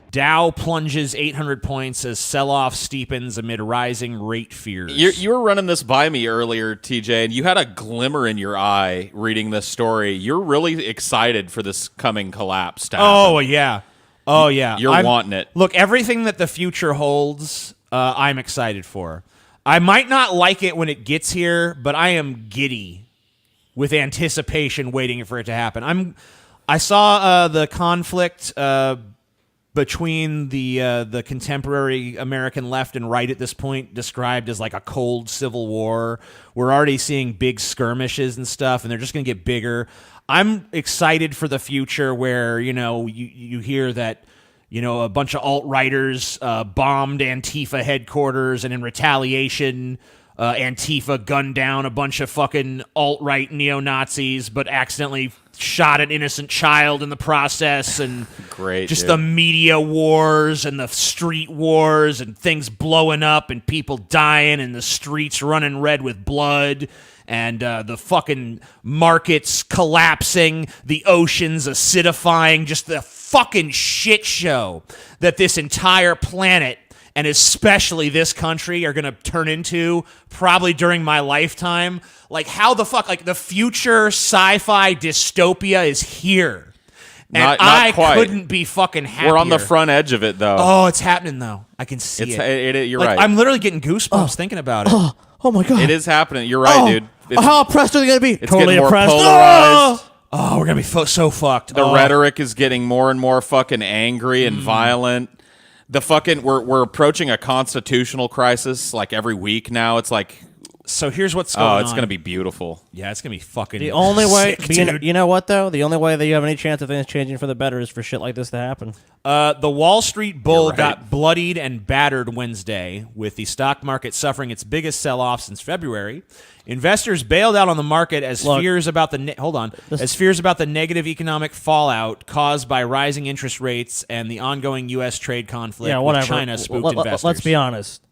Dow plunges 800 points as sell-off steepens amid rising rate fears. You were running this by me earlier, TJ, and you had a glimmer in your eye reading this story. You're really excited for this coming collapse to happen. Oh, yeah. Oh, yeah. You're wanting it. Look, everything that the future holds, I'm excited for. I might not like it when it gets here, but I am giddy with anticipation waiting for it to happen. I saw the conflict between the contemporary American left and right at this point described as like a cold civil war. We're already seeing big skirmishes and stuff, and they're just going to get bigger. I'm excited for the future where, you hear that, a bunch of alt-righters bombed Antifa headquarters, and in retaliation, Antifa gunned down a bunch of fucking alt-right neo-Nazis, but accidentally shot an innocent child in the process, and great, just dude. The media wars and the street wars and things blowing up and people dying and the streets running red with blood and the fucking markets collapsing, the oceans acidifying, just the fucking shit show that this entire planet and especially this country are going to turn into probably during my lifetime. Like, how the fuck, like, the future sci-fi dystopia is here. And not I quite. couldn't be fucking happier. We're on the front edge of it, though. Oh, it's happening, though. I can see it. You're like, right. I'm literally getting goosebumps thinking about it. Oh my God. It is happening. You're right, dude. How oppressed are they going to be? It's Totally getting more oppressed. polarized. Oh, we're going to be so fucked. The rhetoric is getting more and more fucking angry and violent. The fucking we're approaching a constitutional crisis like every week now. It's like, so here's what's going on. Oh, it's going to be beautiful. Yeah, it's going to be fucking The only way, sick, dude. you know what though? The only way that you have any chance of things changing for the better is for shit like this to happen. The Wall Street Bull right. got bloodied and battered Wednesday, with the stock market suffering its biggest sell-off since February. Investors bailed out on the market as fears about the negative economic fallout caused by rising interest rates and the ongoing U.S. trade conflict with China spooked investors. Let's be honest.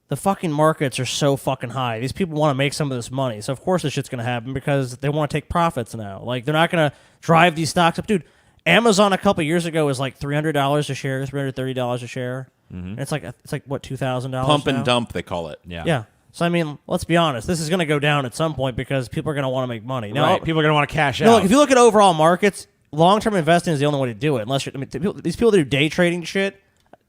The fucking markets are so fucking high. These people want to make some of this money, so of course this shit's going to happen because they want to take profits now. Like, they're not going to drive these stocks up. Dude, Amazon a couple years ago was like $300 a share, $330 a share. Mm-hmm. And it's like what, $2,000 Pump and now? dump, they call it. Yeah. So, I mean, let's be honest. This is going to go down at some point because people are going to want to make money. Now, right. People are going to want to cash out. Look, if you look at overall markets, long-term investing is the only way to do it. Unless these people that do day trading shit,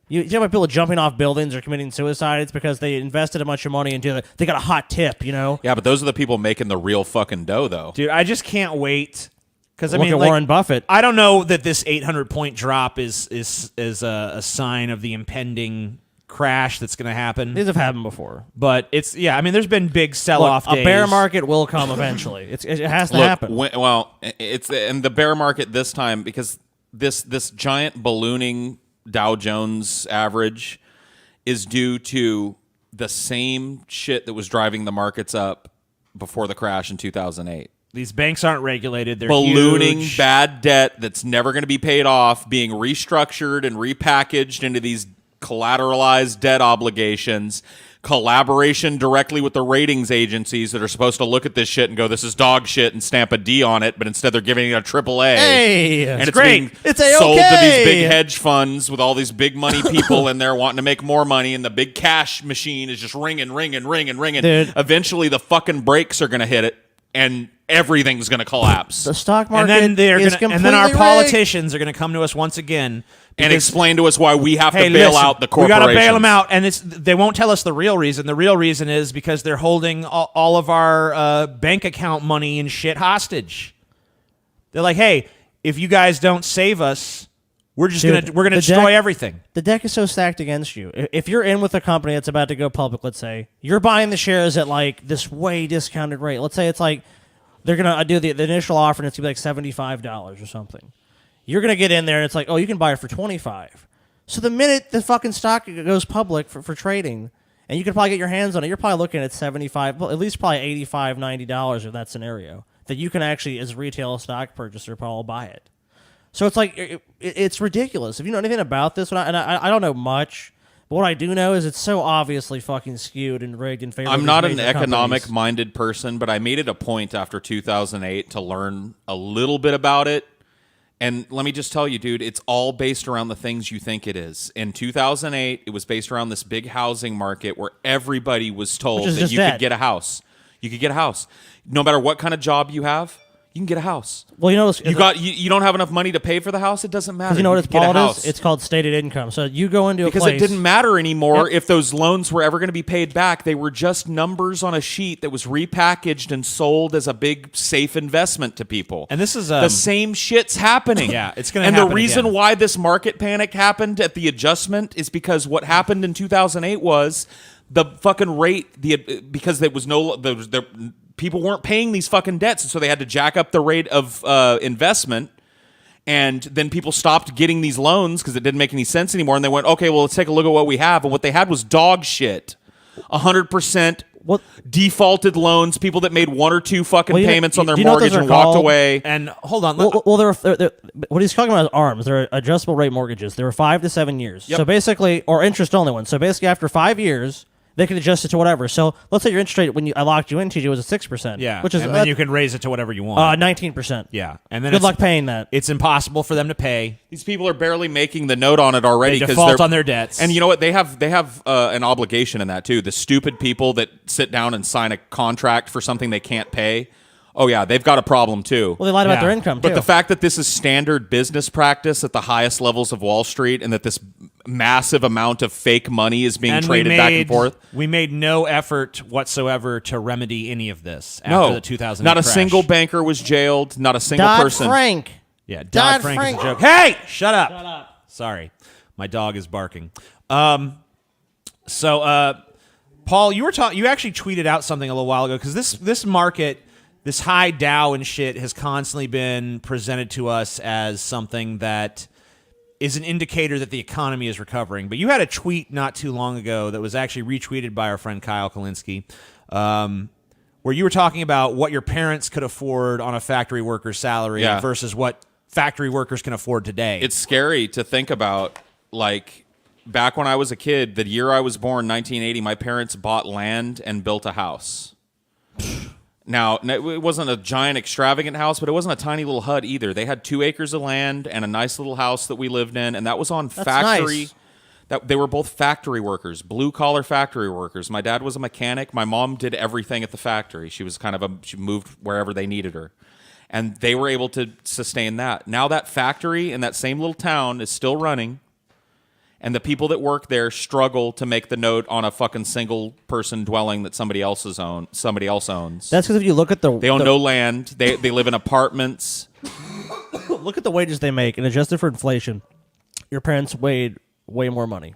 you have people jumping off buildings or committing suicide. It's because they invested a bunch of money into it. They got a hot tip, Yeah, but those are the people making the real fucking dough, though. Dude, I just can't wait. Because Look at Warren Buffett. I don't know that this 800-point drop is a sign of the impending crash that's going to happen. These have happened before. But it's, there's been big sell-off days. A bear market will come eventually. It has to happen. And the bear market this time, because this giant ballooning Dow Jones average is due to the same shit that was driving the markets up before the crash in 2008. These banks aren't regulated. They're ballooning huge. Bad debt that's never going to be paid off, being restructured and repackaged into these collateralized debt obligations, collaboration directly with the ratings agencies that are supposed to look at this shit and go, this is dog shit, and stamp a D on it, but instead they're giving it a triple A. Hey, and it's great. being It's A-okay. sold to these big hedge funds with all these big money people in there wanting to make more money, and the big cash machine is just ringing. Dude. Eventually the fucking brakes are going to hit it, and everything's going to collapse. The stock market and then our rigged. politicians are going to come to us once again and explain to us why we have to bail listen, out the we corporations. got to bail them out, and they won't tell us the real reason. The real reason is because they're holding all of our bank account money and shit hostage. They're like, hey, if you guys don't save us, we're gonna destroy everything. The deck is so stacked against you. If you're in with a company that's about to go public, let's say you're buying the shares at like this way discounted rate. Let's say it's like they're gonna do the initial offer, and it's gonna be like $75 or something. You're going to get in there, and it's like, oh, you can buy it for $25. So the minute the fucking stock goes public for trading, and you can probably get your hands on it, you're probably looking at $75, well, at least probably $85, $90 in that scenario, that you can actually, as a retail stock purchaser, probably buy it. So it's like, it's ridiculous. If you know anything about this, and I don't know much, but what I do know is it's so obviously fucking skewed and rigged in favor of I'm these not an major economic-minded person, but I made it a point after 2008 to learn a little bit about it. And let me just tell you, dude, it's all based around the things you think it is. In 2008, it was based around this big housing market where everybody was told that you could get a house. You could get a house. No matter what kind of job you have, you can get a house. Well, you know, you don't have enough money to pay for the house. It doesn't matter. You know what it's called? It's called stated income. So you go into because a place, it didn't matter anymore if those loans were ever going to be paid back. They were just numbers on a sheet that was repackaged and sold as a big safe investment to people. And this is the same shit's happening. Yeah, it's going to. And happen the reason again. why this market panic happened at the adjustment is because what happened in 2008 was the fucking rate. Because there was people weren't paying these fucking debts, and so they had to jack up the rate of investment. And then people stopped getting these loans because it didn't make any sense anymore. And they went, okay, well, let's take a look at what we have. And what they had was dog shit. 100% defaulted loans, people that made one or two fucking payments on their mortgage and walked away. And hold on. Well, what he's talking about is ARMs. They're adjustable rate mortgages. They were 5 to 7 years. Yep. So basically, or interest only ones. So basically, after 5 years, they could adjust it to whatever. So let's say your interest rate I locked you in, TJ, was at 6%. Yeah, which is and then you can raise it to whatever you want. 19%. Yeah, and then good luck paying that. It's impossible for them to pay. These people are barely making the note on it already They because default on their debts. And you know what? They have an obligation in that too. The stupid people that sit down and sign a contract for something they can't pay. Oh yeah, they've got a problem too. Well, they lied about their income too. But the fact that this is standard business practice at the highest levels of Wall Street, and that this massive amount of fake money is being traded back and forth. We made no effort whatsoever to remedy any of this after the 2008 not a crash. single banker was jailed. Not a single person. Dodd-Frank. Yeah, Dodd-Frank is a joke. Hey, shut up. Shut up. Sorry, my dog is barking. So, Paul, you actually tweeted out something a little while ago because this market. This high Dow and shit has constantly been presented to us as something that is an indicator that the economy is recovering. But you had a tweet not too long ago that was actually retweeted by our friend Kyle Kalinske, where you were talking about what your parents could afford on a factory worker's salary versus what factory workers can afford today. It's scary to think about, like, back when I was a kid, the year I was born, 1980, my parents bought land and built a house. Now, it wasn't a giant, extravagant house, but it wasn't a tiny little hut either. They had 2 acres of land and a nice little house that we lived in, and that was on factory. Nice. They were both factory workers, blue-collar factory workers. My dad was a mechanic. My mom did everything at the factory. She was she moved wherever they needed her. And they were able to sustain that. Now that factory in that same little town is still running, and the people that work there struggle to make the note on a fucking single-person dwelling that somebody else owns. That's because if you look at they own no land. They live in apartments. Look at the wages they make, and adjusted for inflation, your parents made way more money.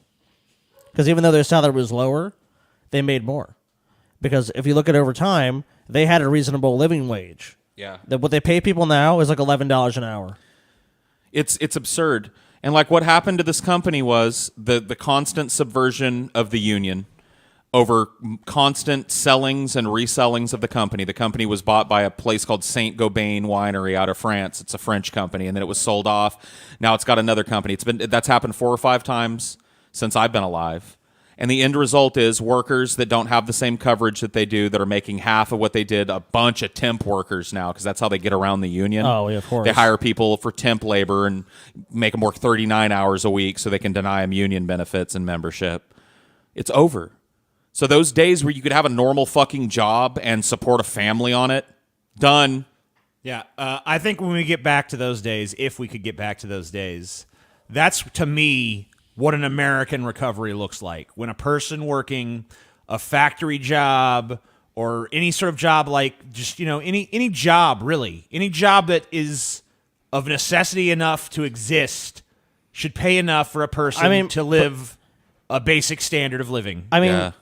Because even though their salary was lower, they made more. Because if you look at over time, they had a reasonable living wage. Yeah. What they pay people now is like $11 an hour. It's absurd. And like what happened to this company was the constant subversion of the union over constant sellings and resellings of the company. The company was bought by a place called Saint Gobain Winery out of France. It's a French company, and then it was sold off. Now it's got another company. That's happened 4 or 5 times since I've been alive. And the end result is workers that don't have the same coverage that they do, that are making half of what they did, a bunch of temp workers now, because that's how they get around the union. Oh, yeah, of course. They hire people for temp labor and make them work 39 hours a week so they can deny them union benefits and membership. It's over. So those days where you could have a normal fucking job and support a family on it, done. Yeah, I think when we get back to those days, if we could get back to those days, that's, to me, what an American recovery looks like. When a person working a factory job or any sort of job, like just, any job, really, any job that is of necessity enough to exist should pay enough for a person to live a basic standard of living. When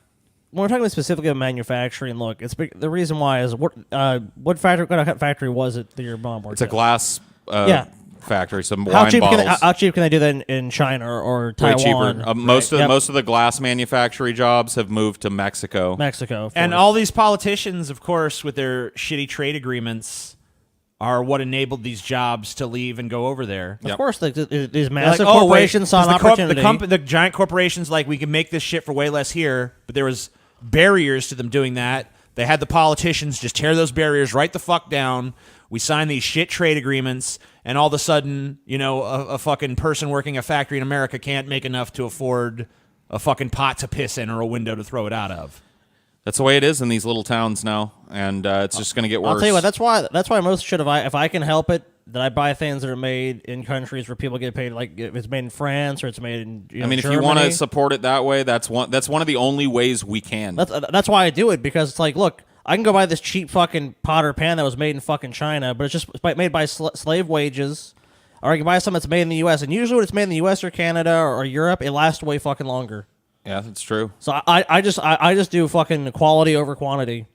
we're talking specifically about manufacturing, look, the reason why is what factory was it that your mom worked at? It's a glass factory, some how wine cheap bottles. How cheap can they do that in China or Taiwan? Way cheaper. Most of the glass manufacturing jobs have moved to Mexico. And all these politicians, of course, with their shitty trade agreements, are what enabled these jobs to leave and go over there. Of course, these massive corporations saw an opportunity. The giant corporations, like, we can make this shit for way less here, but there was barriers to them doing that. They had the politicians just tear those barriers right the fuck down. We sign these shit trade agreements, and all of a sudden, a fucking person working a factory in America can't make enough to afford a fucking pot to piss in or a window to throw it out of. That's the way it is in these little towns now, and it's just going to get worse. I'll tell you what. That's why most shit. If I can help it, that I buy things that are made in countries where people get paid. Like if it's made in France or it's made in if Germany. you want to support it that way, that's one of the only ways we can. That's why I do it, because it's like, look, I can go buy this cheap fucking pot or pan that was made in fucking China, but it's made by slave wages. Or I can buy something that's made in the U.S. And usually when it's made in the U.S. or Canada or Europe, it lasts way fucking longer. Yeah, that's true. So I just do fucking quality over quantity.